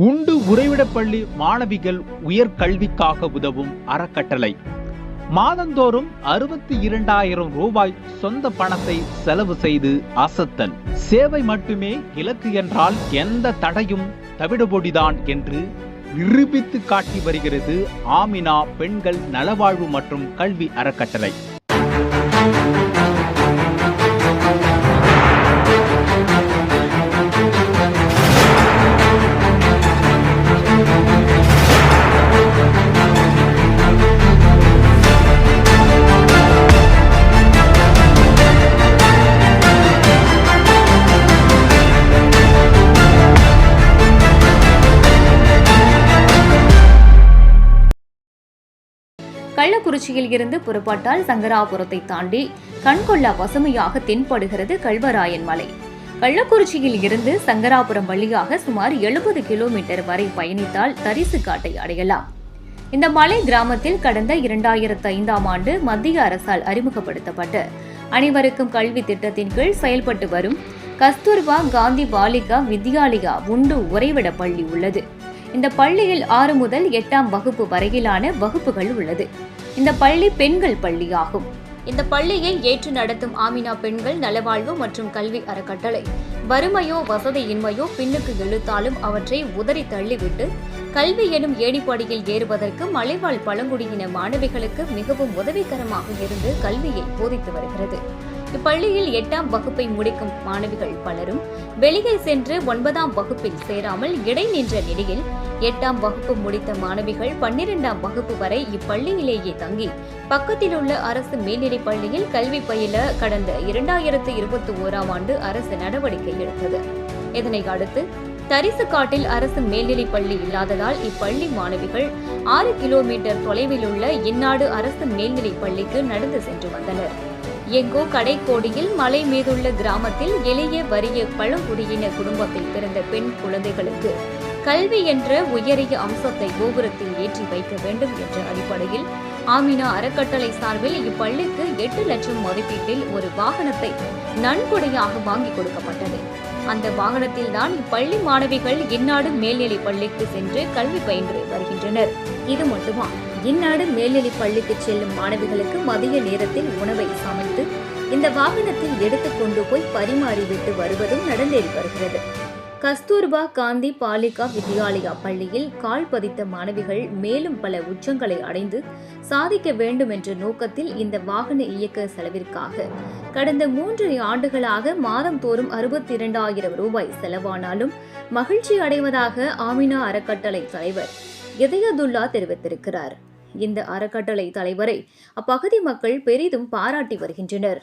உண்டு உறைவிடப்பள்ளி மாணவிகள் உயர்கல்விக்காக உதவும் அறக்கட்டளை மாதந்தோறும் 62,000 ரூபாய் சொந்த பணத்தை செலவு செய்து அசத்தல். சேவை மட்டுமே இலக்கு என்றால் எந்த தடையும் தவிடுபொடிதான் என்று நிரூபித்து காட்டி வருகிறது ஆமினா பெண்கள் நலவாழ்வு மற்றும் கல்வி அறக்கட்டளை. கள்ளக்குறிச்சியில் இருந்து புறப்பட்டால் சங்கராபுரத்தை தாண்டி கண்கொள்ளா பசுமையாக தென்படுகிறது கல்வராயன் மலை. கள்ளக்குறிச்சியில் இருந்து சங்கராபுரம் வழியாக சுமார் 70 கிலோமீட்டர் வரை பயணித்தால் தரிசு காட்டை அடையலாம். இந்த மலை கிராமத்தில் கடந்த 2005ஆம் ஆண்டு மத்திய அரசால் அறிமுகப்படுத்தப்பட்ட அனைவருக்கும் கல்வி திட்டத்தின் கீழ் செயல்பட்டு வரும் கஸ்தூர்பா காந்தி பாலிகா வித்யாலயா உண்டு உறைவிட பள்ளி உள்ளது. இந்த பள்ளியில் 6 முதல் 8ஆம் வகுப்பு வரையிலான வகுப்புகள் உள்ளது. இந்த பள்ளி பெண்கள் பள்ளியாகும். இந்த பள்ளியை ஏற்று நடத்தும் ஆமினா பெண்கள் நலவாழ்வு மற்றும் கல்வி அறக்கட்டளை வறுமையோ வசதியின்மையோ பின்னுக்கு இழுத்தாலும் அவற்றை உதறி தள்ளிவிட்டு கல்வி எனும் ஏணிப்படியில் ஏறுவதற்கு மலைவாழ் பழங்குடியின மாணவிகளுக்கு மிகவும் உதவிகரமாக இருந்து கல்வியை போதித்து வருகிறது. இப்பள்ளியில் 8ஆம் வகுப்பை முடிக்கும் மாணவிகள் பலரும் வெளியே சென்று 9ஆம் வகுப்பில் சேராமல் இடை நின்ற நிலையில் 8ஆம் வகுப்பு முடித்த மாணவிகள் 12ஆம் வகுப்பு வரை இப்பள்ளியிலேயே தங்கி பக்கத்தில் உள்ள அரசு மேல்நிலைப் பள்ளியில் கல்வி பயில கடந்த 2021ஆம் ஆண்டு அரசு நடவடிக்கை எடுத்தது. இதனை அடுத்து தரிசு காட்டில் அரசு மேல்நிலைப் பள்ளி இல்லாததால் இப்பள்ளி மாணவிகள் 6 கிலோமீட்டர் தொலைவில் உள்ள இந்நாடு அரசு மேல்நிலைப் பள்ளிக்கு நடந்து சென்று வந்தனர். எங்கோ கடைக்கோடியில் மலை மீதுள்ள கிராமத்தில் எளிய வறிய பழங்குடியின குடும்பத்தில் பிறந்த பெண் குழந்தைகளுக்கு கல்வி என்ற உயரிய அம்சத்தை கோபுரத்தில் ஏற்றி வைக்க வேண்டும் என்ற அடிப்படையில் ஆமினா அறக்கட்டளை சார்பில் இப்பள்ளிக்கு 8 லட்சம் மதிப்பீட்டில் ஒரு வாகனத்தை நன்கொடையாக வாங்கி கொடுக்கப்பட்டது. அந்த வாகனத்தில் தான் இப்பள்ளி மாணவிகள் இந்நாடு மேல்நிலைப் பள்ளிக்கு சென்று கல்வி பயின்று வருகின்றனர். இது மட்டுமா, இந்நாடு மேல்நிலைப் பள்ளிக்கு செல்லும் மாணவிகளுக்கு மதிய நேரத்தில் உணவை சமைத்து இந்த வாகனத்தில் எடுத்துக்கொண்டு போய் பரிமாறிவிட்டு வருவதும் நடந்தேறி வருகிறது. கஸ்தூர்பா காந்தி பாலிகா வித்யாலயா பள்ளியில் கால் பதித்த மாணவிகள் மேலும் பல உச்சங்களை அடைந்து சாதிக்க வேண்டும் என்ற நோக்கத்தில் இந்த வாகன இயக்க செலவிற்காக கடந்த 3 ஆண்டுகளாக மாதந்தோறும் 62,000 ரூபாய் செலவானாலும் மகிழ்ச்சி அடைவதாக ஆமினா அறக்கட்டளை தலைவர் இதயதுல்லா தெரிவித்திருக்கிறார். இந்த அறக்கட்டளை தலைவரை அப்பகுதி மக்கள் பெரிதும் பாராட்டி வருகின்றனர்.